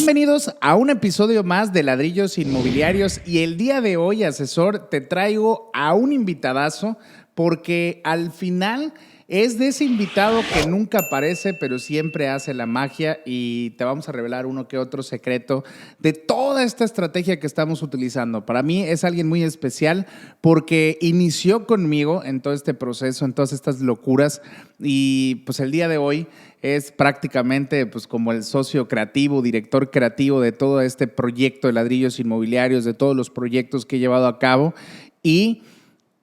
Bienvenidos a un episodio más de Ladrillos Inmobiliarios y el día de hoy, asesor, te traigo a un invitadazo porque al final es de ese invitado que nunca aparece pero siempre hace la magia y te vamos a revelar uno que otro secreto de toda esta estrategia que estamos utilizando. Para mí es alguien muy especial porque inició conmigo en todo este proceso, en todas estas locuras y pues el día de hoy es prácticamente pues, como el socio creativo, director creativo de todo este proyecto de Ladrillos Inmobiliarios, de todos los proyectos que he llevado a cabo y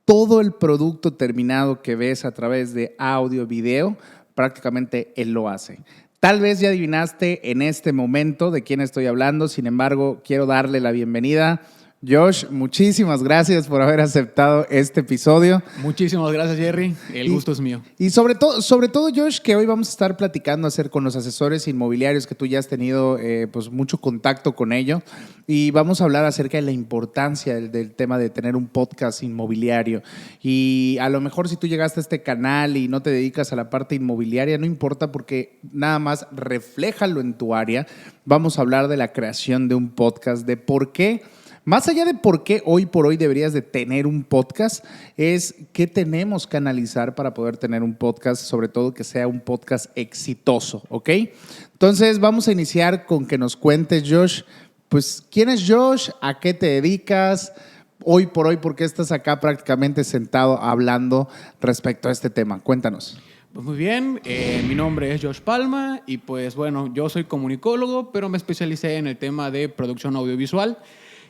todo el producto terminado que ves a través de audio, video, prácticamente él lo hace. Tal vez ya adivinaste en este momento de quién estoy hablando, sin embargo, quiero darle la bienvenida. Josh, muchísimas gracias por haber aceptado este episodio. Muchísimas gracias, Jerry. El gusto es mío. Y sobre todo, Josh, que hoy vamos a estar platicando acerca con los asesores inmobiliarios que tú ya has tenido pues mucho contacto con ello y vamos a hablar acerca de la importancia del tema de tener un podcast inmobiliario. Y a lo mejor si tú llegaste a este canal y no te dedicas a la parte inmobiliaria, no importa porque nada más refléjalo en tu área. Vamos a hablar de la creación de un podcast, de por qué. Más allá de por qué hoy por hoy deberías de tener un podcast, es qué tenemos que analizar para poder tener un podcast, sobre todo que sea un podcast exitoso, ¿ok? Entonces vamos a iniciar con que nos cuentes, Josh, pues, ¿quién es Josh? ¿A qué te dedicas? Hoy por hoy, ¿por qué estás acá prácticamente sentado hablando respecto a este tema? Cuéntanos. Pues muy bien, mi nombre es Josh Palma y pues bueno, yo soy comunicólogo, pero me especialicé en el tema de producción audiovisual.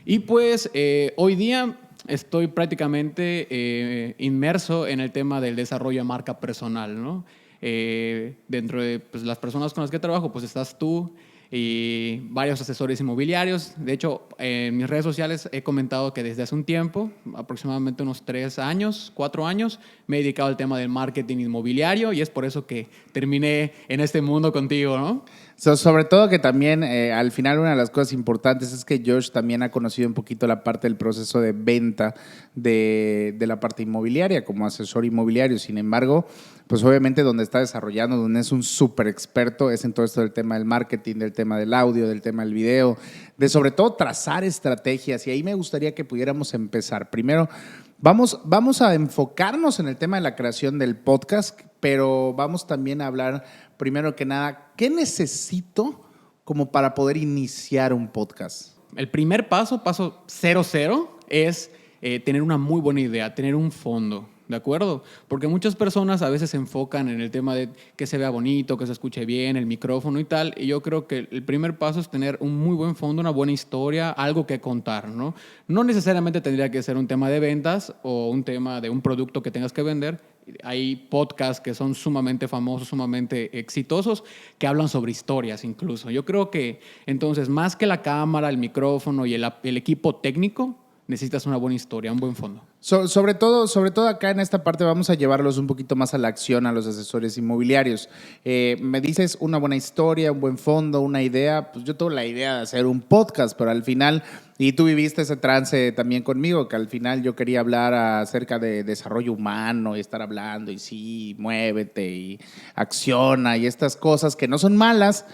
Y pues hoy día estoy prácticamente inmerso en el tema del desarrollo de marca personal, ¿no? Dentro de pues, las personas con las que trabajo, pues estás tú y varios asesores inmobiliarios. De hecho, en mis redes sociales he comentado que desde hace un tiempo, aproximadamente unos 3 años, 4 años, me he dedicado al tema del marketing inmobiliario y es por eso que terminé en este mundo contigo, ¿no? Sobre todo que también al final una de las cosas importantes es que Josh también ha conocido un poquito la parte del proceso de venta de la parte inmobiliaria como asesor inmobiliario. Sin embargo, pues obviamente donde está desarrollando, donde es un súper experto es en todo esto del tema del marketing, del tema del audio, del tema del video, de sobre todo trazar estrategias. Y ahí me gustaría que pudiéramos empezar. Primero, vamos a enfocarnos en el tema de la creación del podcast, pero vamos también a hablar primero que nada, ¿qué necesito como para poder iniciar un podcast? El primer paso 00, es tener una muy buena idea, tener un fondo, ¿de acuerdo? Porque muchas personas a veces se enfocan en el tema de que se vea bonito, que se escuche bien, el micrófono y tal, y yo creo que el primer paso es tener un muy buen fondo, una buena historia, algo que contar, ¿no? No necesariamente tendría que ser un tema de ventas o un tema de un producto que tengas que vender. Hay podcasts que son sumamente famosos, sumamente exitosos, que hablan sobre historias incluso. Yo creo que entonces, más que la cámara, el micrófono y el equipo técnico, necesitas una buena historia, un buen fondo. Sobre todo acá en esta parte vamos a llevarlos un poquito más a la acción a los asesores inmobiliarios. Me dices una buena historia, un buen fondo, una idea. Pues yo tengo la idea de hacer un podcast, pero al final, y tú viviste ese trance también conmigo, que al final yo quería hablar acerca de desarrollo humano y estar hablando y sí, muévete y acciona y estas cosas que no son malas,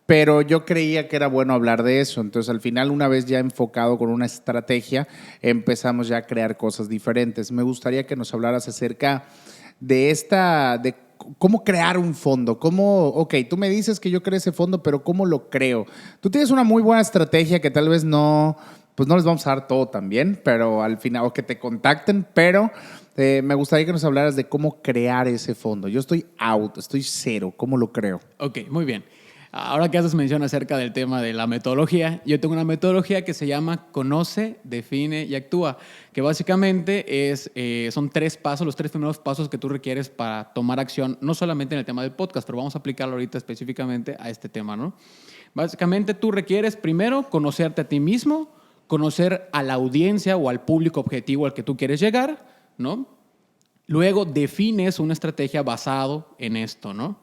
pero yo creía que era bueno hablar de eso. Entonces, al final, una vez ya enfocado con una estrategia, empezamos ya a crear cosas diferentes. Me gustaría que nos hablaras acerca de cómo crear un fondo. Tú me dices que yo creo ese fondo, pero ¿cómo lo creo? Tú tienes una muy buena estrategia que tal vez pues no les vamos a dar todo también, pero al final, o que te contacten, pero me gustaría que nos hablaras de cómo crear ese fondo. Yo estoy out, estoy cero. ¿Cómo lo creo? Ok, muy bien. Ahora que haces mención acerca del tema de la metodología, yo tengo una metodología que se llama Conoce, Define y Actúa, que básicamente son 3 pasos, los 3 primeros pasos que tú requieres para tomar acción, no solamente en el tema del podcast, pero vamos a aplicarlo ahorita específicamente a este tema, ¿no? Básicamente tú requieres primero conocerte a ti mismo, conocer a la audiencia o al público objetivo al que tú quieres llegar, ¿no? Luego defines una estrategia basado en esto, ¿no?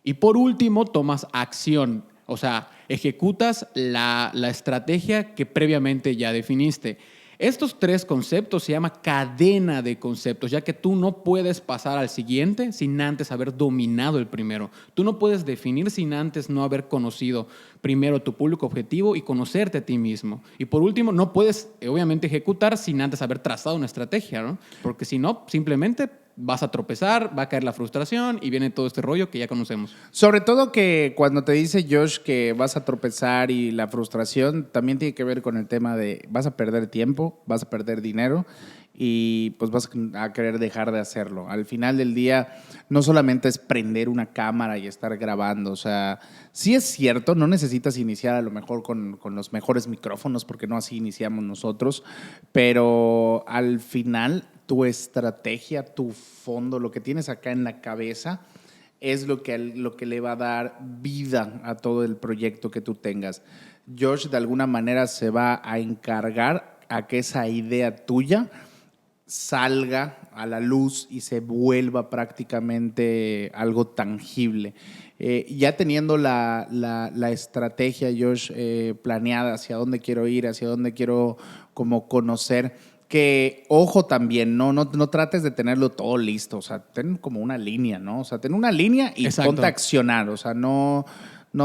Y por último, tomas acción, o sea, ejecutas la estrategia que previamente ya definiste. Estos 3 conceptos se llama cadena de conceptos, ya que tú no puedes pasar al siguiente sin antes haber dominado el primero. Tú no puedes definir sin antes no haber conocido primero tu público objetivo y conocerte a ti mismo. Y por último, no puedes, obviamente, ejecutar sin antes haber trazado una estrategia, ¿no? Porque si no, simplemente vas a tropezar, va a caer la frustración y viene todo este rollo que ya conocemos. Sobre todo que cuando te dice Josh que vas a tropezar y la frustración también tiene que ver con el tema de vas a perder tiempo, vas a perder dinero y pues vas a querer dejar de hacerlo. Al final del día no solamente es prender una cámara y estar grabando, o sea, sí es cierto, no necesitas iniciar a lo mejor con los mejores micrófonos porque no así iniciamos nosotros, pero al final tu estrategia, tu fondo, lo que tienes acá en la cabeza es lo que le va a dar vida a todo el proyecto que tú tengas. Josh de alguna manera se va a encargar a que esa idea tuya salga a la luz y se vuelva prácticamente algo tangible. Ya teniendo la estrategia, Josh, planeada hacia dónde quiero ir, hacia dónde quiero como conocer, que, ojo también, no trates de tenerlo todo listo, o sea, ten como una línea, ¿no? O sea, ten una línea y Exacto. ponte a accionar, o sea, no,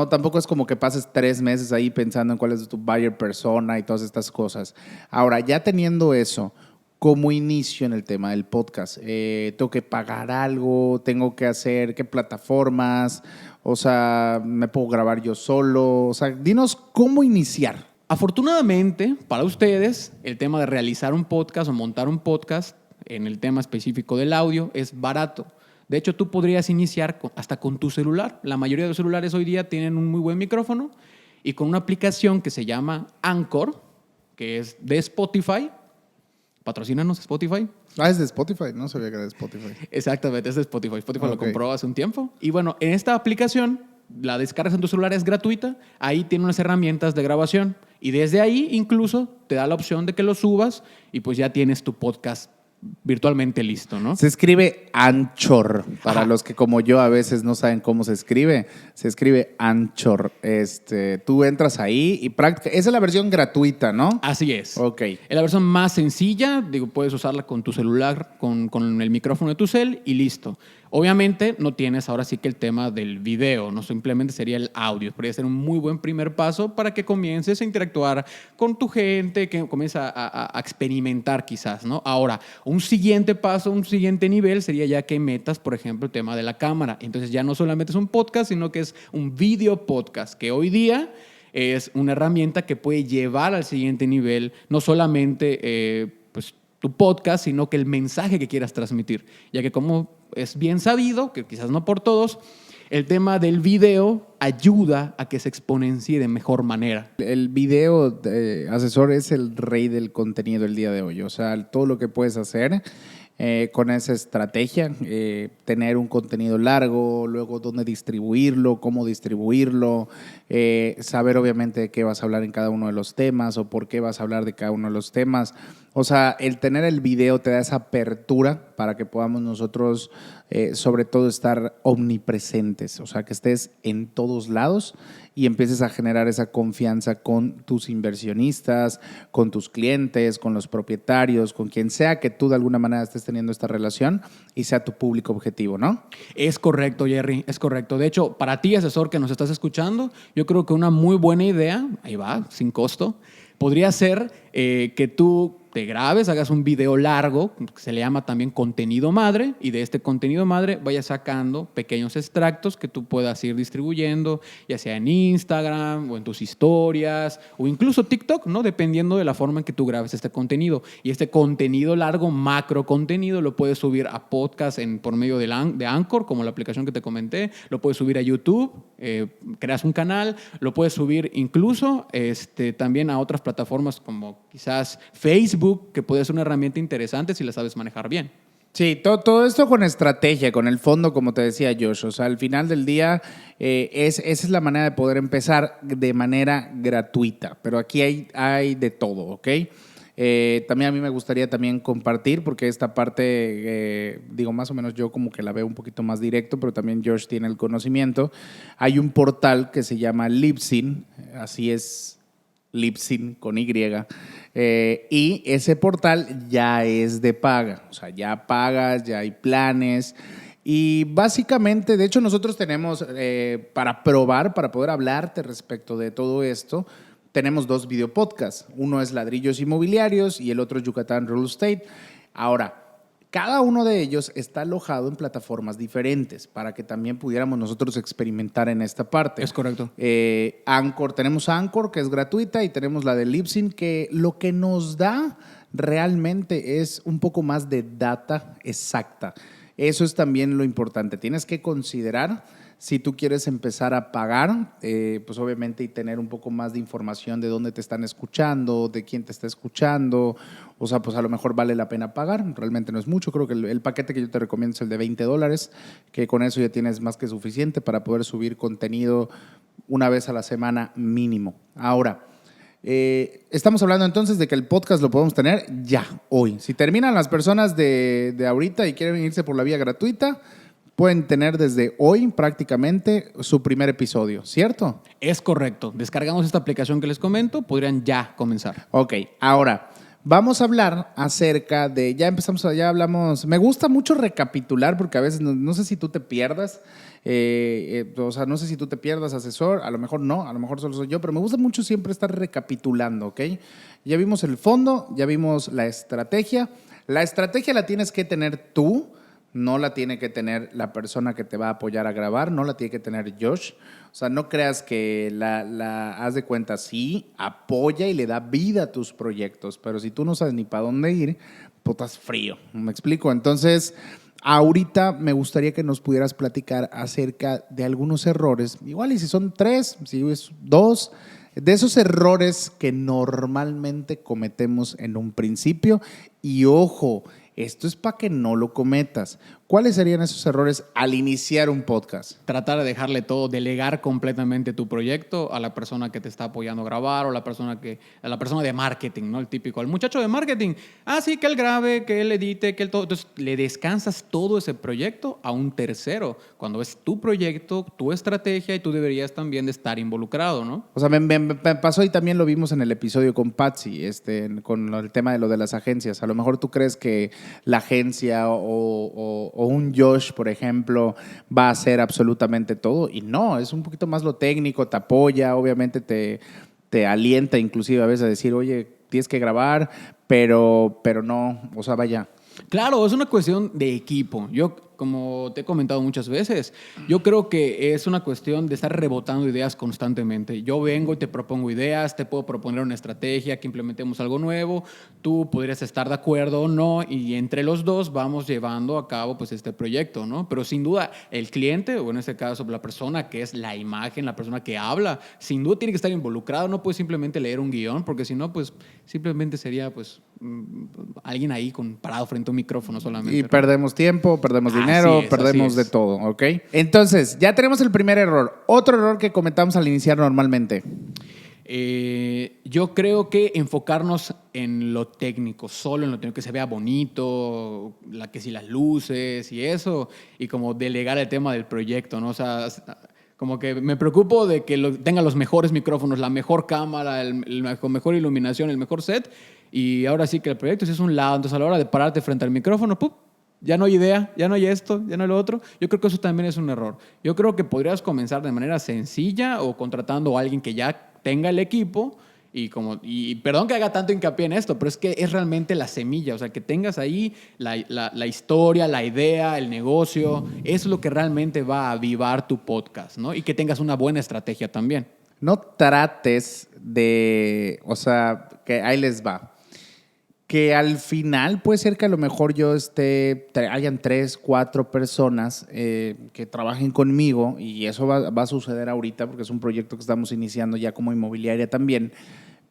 tampoco es como que pases 3 meses ahí pensando en cuál es tu buyer persona y todas estas cosas. Ahora, ya teniendo eso, como inicio en el tema del podcast, tengo que pagar algo, tengo que hacer, qué plataformas, o sea, me puedo grabar yo solo, o sea, dinos cómo iniciar. Afortunadamente, para ustedes, el tema de realizar un podcast o montar un podcast en el tema específico del audio es barato. De hecho, tú podrías iniciar hasta con tu celular. La mayoría de los celulares hoy día tienen un muy buen micrófono y con una aplicación que se llama Anchor, que es de Spotify. Patrocínanos Spotify. Es de Spotify, no sabía que era de Spotify. Exactamente, es de Spotify. Spotify lo Ok. compró hace un tiempo. Y bueno, en esta aplicación, la descargas en tu celular, es gratuita. Ahí tiene unas herramientas de grabación. Y desde ahí incluso te da la opción de que lo subas y pues ya tienes tu podcast virtualmente listo, ¿no? Se escribe Anchor, para Ajá. los que como yo a veces no saben cómo se escribe Anchor. Tú entras ahí y esa es la versión gratuita, ¿no? Así es. Ok. Es la versión más sencilla, digo, puedes usarla con tu celular, con el micrófono de tu cel y listo. Obviamente no tienes ahora sí que el tema del video, no simplemente sería el audio. Podría ser un muy buen primer paso para que comiences a interactuar con tu gente, que comiences a experimentar quizás, ¿no? Ahora, un siguiente paso, un siguiente nivel sería ya que metas, por ejemplo, el tema de la cámara. Entonces ya no solamente es un podcast, sino que es un video podcast, que hoy día es una herramienta que puede llevar al siguiente nivel, no solamente pues, tu podcast, sino que el mensaje que quieras transmitir. Ya que como es bien sabido, que quizás no por todos, el tema del video ayuda a que se exponencie de mejor manera. El video asesor es el rey del contenido el día de hoy. O sea, todo lo que puedes hacer con esa estrategia, tener un contenido largo, luego dónde distribuirlo, cómo distribuirlo, saber obviamente de qué vas a hablar en cada uno de los temas o por qué vas a hablar de cada uno de los temas. O sea, el tener el video te da esa apertura para que podamos nosotros, sobre todo, estar omnipresentes. O sea, que estés en todos lados y empieces a generar esa confianza con tus inversionistas, con tus clientes, con los propietarios, con quien sea que tú de alguna manera estés teniendo esta relación y sea tu público objetivo, ¿no? Es correcto, Jerry, es correcto. De hecho, para ti, asesor que nos estás escuchando, yo creo que una muy buena idea, ahí va, sin costo, podría ser que tú te grabes, hagas un video largo, que se le llama también contenido madre, y de este contenido madre vayas sacando pequeños extractos que tú puedas ir distribuyendo, ya sea en Instagram o en tus historias o incluso TikTok, ¿no? Dependiendo de la forma en que tú grabes este contenido. Y este contenido largo, macro contenido, lo puedes subir a podcast por medio de Anchor, como la aplicación que te comenté, lo puedes subir a YouTube, creas un canal, lo puedes subir incluso también a otras plataformas como quizás Facebook, que puede ser una herramienta interesante si la sabes manejar bien. Sí, todo esto con estrategia, con el fondo, como te decía Josh. O sea, al final del día, esa es la manera de poder empezar de manera gratuita. Pero aquí hay de todo, ¿ok? También a mí me gustaría también compartir, porque esta parte, digo, más o menos yo como que la veo un poquito más directo, pero también Josh tiene el conocimiento. Hay un portal que se llama Libsyn, así es Libsyn con Y. Y ese portal ya es de paga, o sea, ya pagas, ya hay planes. Y básicamente, de hecho, nosotros tenemos, para probar, para poder hablarte respecto de todo esto, tenemos 2 videopodcasts. Uno es Ladrillos Inmobiliarios y el otro es Yucatán Real Estate. Ahora, cada uno de ellos está alojado en plataformas diferentes para que también pudiéramos nosotros experimentar en esta parte. Es correcto. Anchor, tenemos Anchor, que es gratuita, y tenemos la de Libsyn, que lo que nos da realmente es un poco más de data exacta. Eso es también lo importante. Tienes que considerar si tú quieres empezar a pagar, pues obviamente, y tener un poco más de información de dónde te están escuchando, de quién te está escuchando. O sea, pues a lo mejor vale la pena pagar. Realmente no es mucho. Creo que el paquete que yo te recomiendo es el de $20, que con eso ya tienes más que suficiente para poder subir contenido una vez a la semana mínimo. Ahora, estamos hablando entonces de que el podcast lo podemos tener ya, hoy. Si terminan las personas de ahorita y quieren irse por la vía gratuita, pueden tener desde hoy prácticamente su primer episodio, ¿cierto? Es correcto. Descargamos esta aplicación que les comento, podrían ya comenzar. Ok, ahora vamos a hablar acerca de, ya empezamos, ya hablamos, me gusta mucho recapitular porque a veces no sé si tú te pierdas, o sea, no sé si tú te pierdas, asesor, a lo mejor no, a lo mejor solo soy yo, pero me gusta mucho siempre estar recapitulando, ¿ok? Ya vimos el fondo, ya vimos la estrategia la tienes que tener tú. No la tiene que tener la persona que te va a apoyar a grabar, no la tiene que tener Josh. O sea, no creas que haz de cuenta, sí, apoya y le da vida a tus proyectos, pero si tú no sabes ni para dónde ir, pues estás frío. ¿Me explico? Entonces, ahorita me gustaría que nos pudieras platicar acerca de algunos errores, igual y si son 3, si es 2, de esos errores que normalmente cometemos en un principio. Y ojo, esto es para que no lo cometas. ¿Cuáles serían esos errores al iniciar un podcast? Tratar de dejarle todo, delegar completamente tu proyecto a la persona que te está apoyando a grabar o a la persona de marketing, ¿no? El típico, al muchacho de marketing. Sí, que él grabe, que él edite, que él todo. Entonces, le descansas todo ese proyecto a un tercero, cuando es tu proyecto, tu estrategia y tú deberías también de estar involucrado, ¿no? O sea, me pasó y también lo vimos en el episodio con Patsy, con el tema de lo de las agencias. A lo mejor tú crees que la agencia o un Josh, por ejemplo, va a hacer absolutamente todo. Y no, es un poquito más lo técnico, te apoya, obviamente te alienta inclusive a veces a decir, oye, tienes que grabar, pero no, o sea, vaya. Claro, es una cuestión de equipo. Yo, como te he comentado muchas veces, yo creo que es una cuestión de estar rebotando ideas constantemente. Yo vengo y te propongo ideas, te puedo proponer una estrategia, que implementemos algo nuevo, tú podrías estar de acuerdo o no, y entre los dos vamos llevando a cabo pues este proyecto, ¿no? Pero sin duda el cliente, o en este caso la persona que es la imagen, la persona que habla, sin duda tiene que estar involucrado, no puede simplemente leer un guión, porque si no, pues simplemente sería pues alguien ahí parado frente a un micrófono solamente. Y ¿no? Perdemos tiempo, perdemos dinero, perdemos de todo, ¿ok? Entonces, ya tenemos el primer error. Otro error que cometamos al iniciar normalmente. Yo creo que enfocarnos en lo técnico, solo en lo técnico, que se vea bonito, que si las luces y eso, y como delegar el tema del proyecto, ¿no? O sea, como que me preocupo de que tenga los mejores micrófonos, la mejor cámara, con mejor iluminación, el mejor set, y ahora sí que el proyecto es un lado. Entonces, a la hora de pararte frente al micrófono, ¡pum!, ya no hay idea, ya no hay esto, ya no hay lo otro. Yo creo que eso también es un error. Yo creo que podrías comenzar de manera sencilla o contratando a alguien que ya tenga el equipo y perdón que haga tanto hincapié en esto, pero es que es realmente la semilla, o sea, que tengas ahí la historia, la idea, el negocio, eso es lo que realmente va a avivar tu podcast, ¿no? Y que tengas una buena estrategia también. No trates de, o sea, que ahí les va. Que al final puede ser que a lo mejor hayan 3, 4 personas que trabajen conmigo, y eso va a suceder ahorita porque es un proyecto que estamos iniciando ya como inmobiliaria también,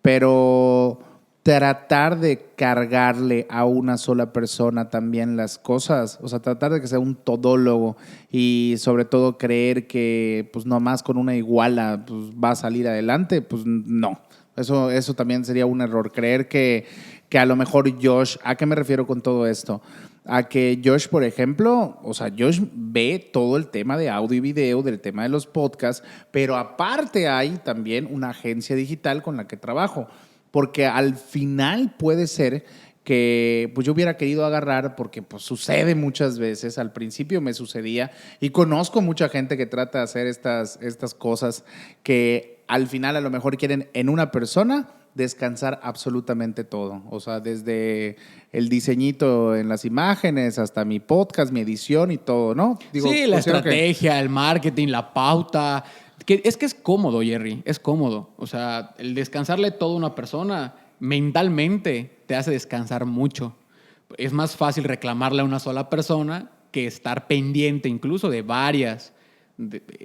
pero tratar de cargarle a una sola persona también las cosas, o sea, tratar de que sea un todólogo y sobre todo creer que pues nomás con una iguala pues, va a salir adelante, pues no. Eso también sería un error, creer que que a lo mejor Josh, ¿a qué me refiero con todo esto? A que Josh, por ejemplo, o sea, Josh ve todo el tema de audio y video, del tema de los podcasts, pero aparte hay también una agencia digital con la que trabajo, porque al final puede ser que pues yo hubiera querido agarrar, porque pues sucede muchas veces, al principio me sucedía, y conozco mucha gente que trata de hacer estas cosas que al final a lo mejor quieren en una persona descansar absolutamente todo. O sea, desde el diseñito en las imágenes hasta mi podcast, mi edición y todo, ¿no? Digo, Sí, la considero que estrategia, el marketing, la pauta. Que es cómodo, Jerry, es cómodo. O sea, el descansarle todo a una persona mentalmente te hace descansar mucho. Es más fácil reclamarle a una sola persona que estar pendiente incluso de varias.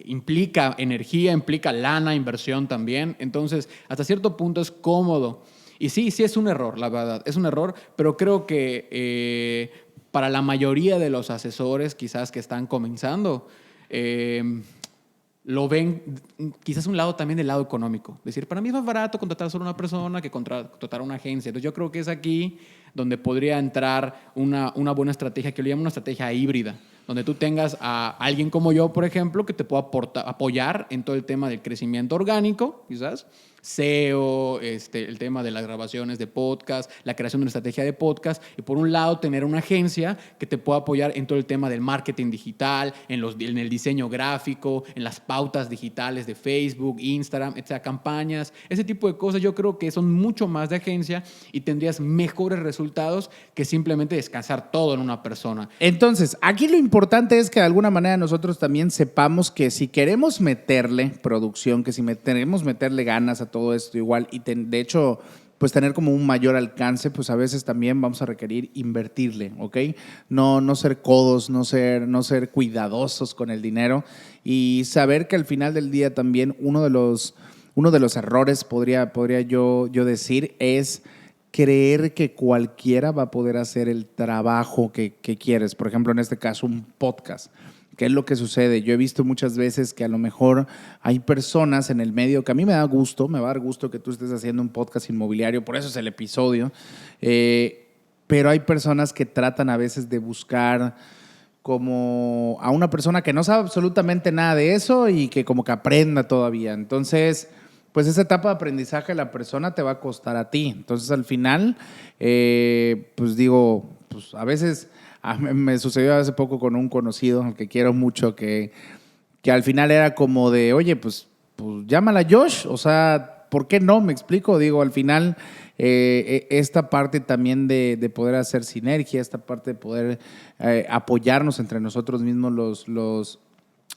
Implica energía, implica lana, inversión también. Entonces, hasta cierto punto es cómodo. Y sí, sí es un error, la verdad. Es un error, pero creo que para la mayoría de los asesores quizás que están comenzando, lo ven quizás un lado también del lado económico. Es decir, para mí es más barato contratar solo una persona que contratar una agencia. Entonces yo creo que es aquí donde podría entrar una buena estrategia, que lo llaman una estrategia híbrida, donde tú tengas a alguien como yo, por ejemplo, que te pueda apoyar en todo el tema del crecimiento orgánico, quizás, SEO, el tema de las grabaciones de podcast, la creación de una estrategia de podcast, y por un lado tener una agencia que te pueda apoyar en todo el tema del marketing digital, en el diseño gráfico, en las pautas digitales de Facebook, Instagram, etcétera, campañas, ese tipo de cosas. Yo creo que son mucho más de agencia y tendrías mejores resultados que simplemente descansar todo en una persona. entonces, aquí lo importante es que de alguna manera nosotros también sepamos que si queremos meterle producción, que si queremos meterle ganas a todo esto igual y de hecho pues tener como un mayor alcance, pues a veces también vamos a requerir invertirle, ¿ok? No ser codos, no ser cuidadosos con el dinero y saber que al final del día también uno de los errores, podría yo decir, es creer que cualquiera va a poder hacer el trabajo que quieres. Por ejemplo, en este caso, un podcast. ¿Qué es lo que sucede? Yo he visto muchas veces que a lo mejor hay personas en el medio que a mí me va a dar gusto que tú estés haciendo un podcast inmobiliario, por eso es el episodio, pero hay personas que tratan a veces de buscar como a una persona que no sabe absolutamente nada de eso y que como que aprenda todavía. Entonces, pues esa etapa de aprendizaje de la persona te va a costar a ti. Entonces, al final, pues digo, pues a veces me sucedió hace poco con un conocido, al que quiero mucho, que al final era como de, oye, pues llámala Josh, o sea, ¿por qué no? Me explico, digo, al final esta parte también de poder hacer sinergia, esta parte de poder apoyarnos entre nosotros mismos los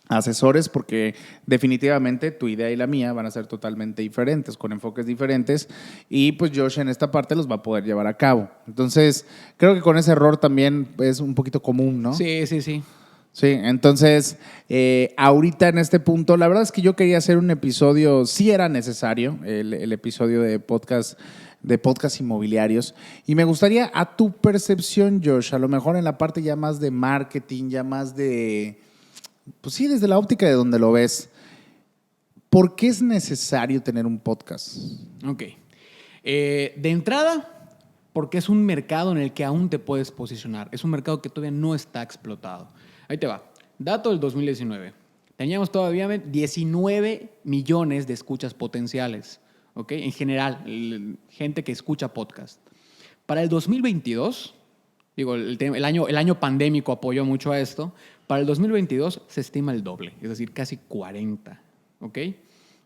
asesores, porque definitivamente tu idea y la mía van a ser totalmente diferentes, con enfoques diferentes, y pues Josh en esta parte los va a poder llevar a cabo. Entonces, creo que con ese error también es un poquito común, ¿no? Sí, sí, sí. Sí, entonces, ahorita en este punto, la verdad es que yo quería hacer un episodio, sí era necesario, el episodio de podcast inmobiliarios, y me gustaría a tu percepción, Josh, a lo mejor en la parte ya más de marketing, ya más de, pues sí, desde la óptica de donde lo ves, ¿por qué es necesario tener un podcast? Ok. De entrada, porque es un mercado en el que aún te puedes posicionar. Es un mercado que todavía no está explotado. Ahí te va. Dato del 2019. Teníamos todavía 19 millones de escuchas potenciales. ¿Ok? En general, gente que escucha podcast. Para el 2022, digo, el año pandémico apoyó mucho a esto. Para el 2022 se estima el doble, es decir, casi 40. ¿Ok?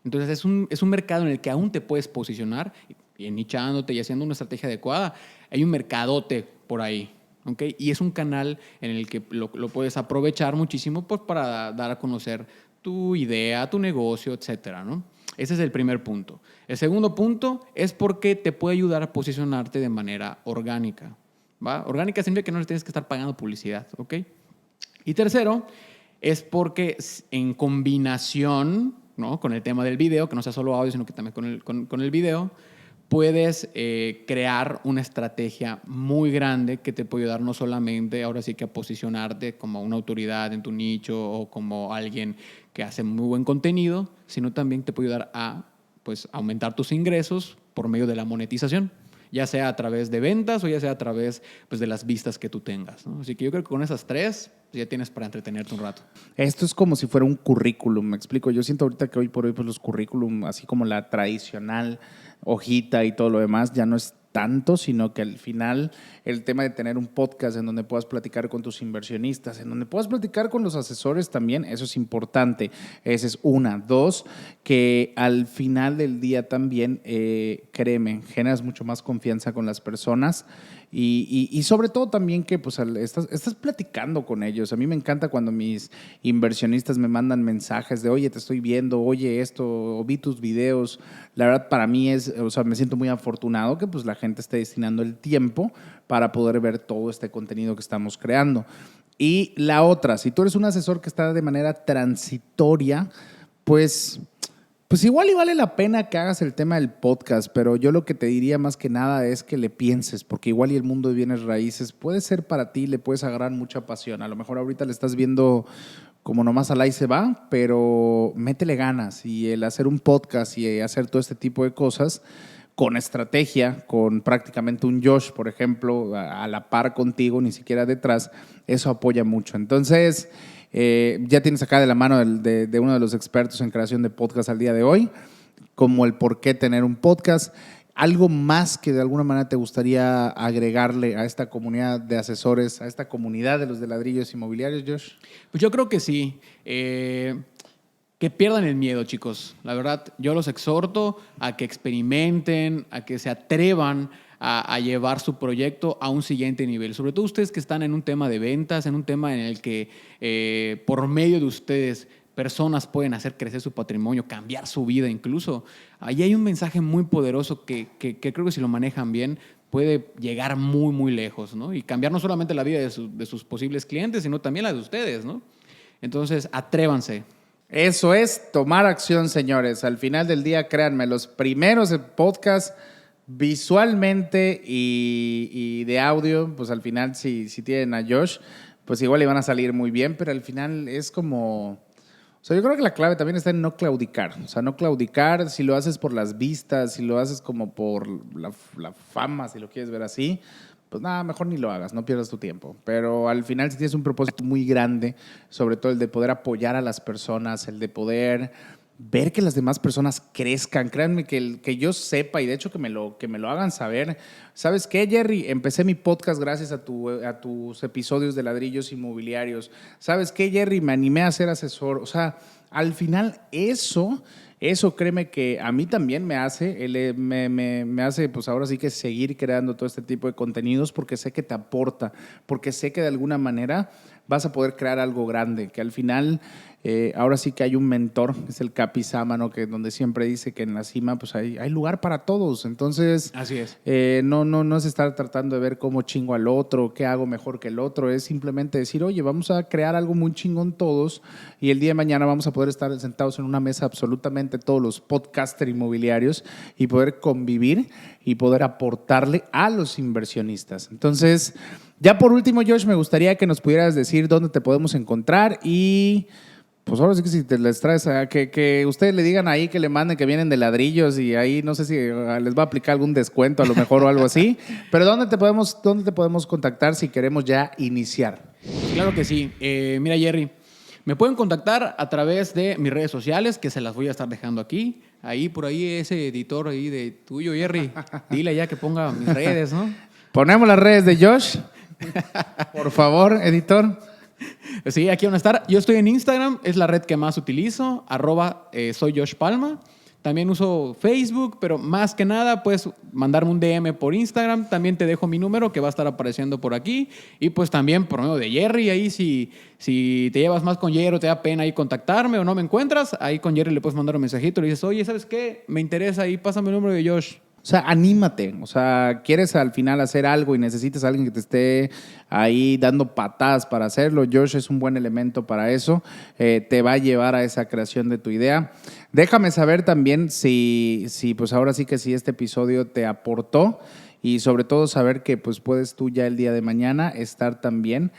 Entonces es un mercado en el que aún te puedes posicionar y nichándote y haciendo una estrategia adecuada. Hay un mercadote por ahí. ¿Okay? Y es un canal en el que lo puedes aprovechar muchísimo pues, para dar a conocer tu idea, tu negocio, etcétera, ¿no? Ese es el primer punto. El segundo punto es porque te puede ayudar a posicionarte de manera orgánica. ¿Va? Orgánica significa que no le tienes que estar pagando publicidad. ¿Ok? Y tercero, es porque en combinación, ¿no?, con el tema del video, que no sea solo audio, sino que también con el video, puedes crear una estrategia muy grande que te puede ayudar no solamente ahora sí que a posicionarte como una autoridad en tu nicho o como alguien que hace muy buen contenido, sino también te puede ayudar a pues, aumentar tus ingresos por medio de la monetización. ya sea a través de ventas o ya sea a través pues, de las vistas que tú tengas, ¿no? Así que yo creo que con esas tres ya tienes para entretenerte un rato. Esto es como si fuera un currículum, me explico. Yo siento ahorita que hoy por hoy pues los currículum, así como la tradicional hojita y todo lo demás, ya no es tanto, sino que al final el tema de tener un podcast en donde puedas platicar con tus inversionistas, en donde puedas platicar con los asesores también, eso es importante. Esa es una. Dos, que al final del día también, créeme, generas mucho más confianza con las personas y sobre todo también que pues, estás platicando con ellos. A mí me encanta cuando mis inversionistas me mandan mensajes de, oye, te estoy viendo, oye esto, o vi tus videos. La verdad para mí me siento muy afortunado que pues la gente esté destinando el tiempo para poder ver todo este contenido que estamos creando. Y la otra, si tú eres un asesor que está de manera transitoria, pues igual y vale la pena que hagas el tema del podcast, pero yo lo que te diría más que nada es que le pienses, porque igual y el mundo de bienes raíces puede ser para ti, le puedes agarrar mucha pasión. A lo mejor ahorita le estás viendo como nomás al ahí se va, pero métele ganas y el hacer un podcast y hacer todo este tipo de cosas con estrategia, con prácticamente un Josh, por ejemplo, a la par contigo, ni siquiera detrás, eso apoya mucho. Entonces, ya tienes acá de la mano de uno de los expertos en creación de podcast al día de hoy, como el por qué tener un podcast. ¿Algo más que de alguna manera te gustaría agregarle a esta comunidad de asesores, a esta comunidad de los de ladrillos inmobiliarios, Josh? Pues yo creo que sí. Que pierdan el miedo, chicos. La verdad, yo los exhorto a que experimenten, a que se atrevan a llevar su proyecto a un siguiente nivel. Sobre todo ustedes que están en un tema de ventas, en un tema en el que por medio de ustedes personas pueden hacer crecer su patrimonio, cambiar su vida incluso. Ahí hay un mensaje muy poderoso que creo que si lo manejan bien puede llegar muy, muy lejos, ¿no? Y cambiar no solamente la vida de sus posibles clientes, sino también la de ustedes, ¿no? Entonces, atrévanse. Eso es tomar acción, señores. Al final del día, créanme, los primeros podcasts visualmente y de audio, pues al final si tienen a Josh, pues igual le van a salir muy bien, pero al final es como... O sea, yo creo que la clave también está en no claudicar. O sea, no claudicar si lo haces por las vistas, si lo haces como por la fama, si lo quieres ver así, pues nada, mejor ni lo hagas, no pierdas tu tiempo. Pero al final si tienes un propósito muy grande, sobre todo el de poder apoyar a las personas, el de poder ver que las demás personas crezcan. Créanme que yo sepa y de hecho que me lo hagan saber. ¿Sabes qué, Jerry? Empecé mi podcast gracias a tus episodios de Ladrillos Inmobiliarios. ¿Sabes qué, Jerry? Me animé a ser asesor. O sea, al final eso créeme que a mí también me hace, me hace pues ahora sí que seguir creando todo este tipo de contenidos porque sé que te aporta, porque sé que de alguna manera vas a poder crear algo grande, que al final ahora sí que hay un mentor, es el Capi Sámano, que donde siempre dice que en la cima pues hay lugar para todos. Entonces, así es. No es estar tratando de ver cómo chingo al otro, qué hago mejor que el otro, es simplemente decir, oye, vamos a crear algo muy chingón todos y el día de mañana vamos a poder estar sentados en una mesa absolutamente todos los podcasters inmobiliarios y poder convivir y poder aportarle a los inversionistas. Entonces, ya por último, Josh, me gustaría que nos pudieras decir dónde te podemos encontrar y pues ahora sí que si te les traes que ustedes le digan ahí que le manden que vienen de Ladrillos y ahí no sé si les va a aplicar algún descuento a lo mejor o algo así, pero ¿dónde te podemos contactar si queremos ya iniciar? Claro que sí. Mira, Jerry, me pueden contactar a través de mis redes sociales, que se las voy a estar dejando aquí. Ahí, por ahí, ese editor ahí de tuyo, Jerry, dile ya que ponga mis redes, ¿no? Ponemos las redes de Josh. Por favor, editor. Sí, aquí van a estar. Yo estoy en Instagram, es la red que más utilizo, @soy Josh Palma. También uso Facebook, pero más que nada puedes mandarme un DM por Instagram. También te dejo mi número que va a estar apareciendo por aquí. Y pues también por medio de Jerry, ahí si te llevas más con Jerry o te da pena ahí contactarme o no me encuentras, ahí con Jerry le puedes mandar un mensajito. Le dices, oye, ¿sabes qué? Me interesa ahí, pásame el número de Josh. O sea, anímate. O sea, quieres al final hacer algo y necesitas a alguien que te esté ahí dando patadas para hacerlo. Josh es un buen elemento para eso. Te va a llevar a esa creación de tu idea. Déjame saber también si pues ahora sí que si este episodio te aportó y sobre todo saber que pues puedes tú ya el día de mañana estar también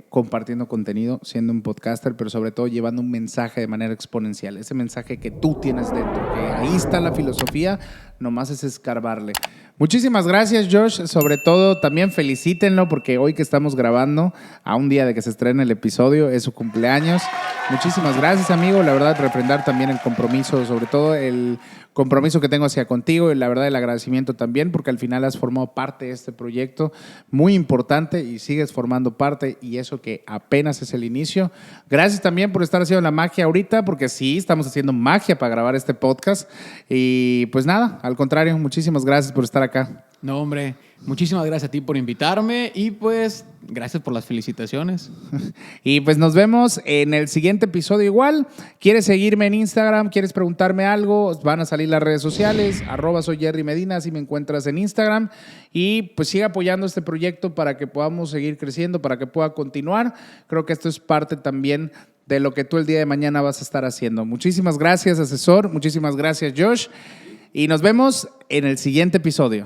compartiendo contenido, siendo un podcaster, pero sobre todo llevando un mensaje de manera exponencial. Ese mensaje que tú tienes dentro, que ahí está la filosofía, nomás es escarbarle. Muchísimas gracias, Josh. Sobre todo, también felicítenlo porque hoy que estamos grabando, a un día de que se estrene el episodio, es su cumpleaños. Muchísimas gracias, amigo. La verdad, refrendar también el compromiso, sobre todo el compromiso que tengo hacia contigo y la verdad el agradecimiento también porque al final has formado parte de este proyecto muy importante y sigues formando parte y eso que apenas es el inicio. Gracias también por estar haciendo la magia ahorita porque sí, estamos haciendo magia para grabar este podcast y pues nada, al contrario, muchísimas gracias por estar acá. No, hombre, muchísimas gracias a ti por invitarme y pues gracias por las felicitaciones. Y pues nos vemos en el siguiente episodio igual. ¿Quieres seguirme en Instagram? ¿Quieres preguntarme algo? Van a salir las redes sociales, @soy Jerry Medina, así me encuentras en Instagram. Y pues sigue apoyando este proyecto para que podamos seguir creciendo, para que pueda continuar. Creo que esto es parte también de lo que tú el día de mañana vas a estar haciendo. Muchísimas gracias, asesor. Muchísimas gracias, Josh. Y nos vemos en el siguiente episodio.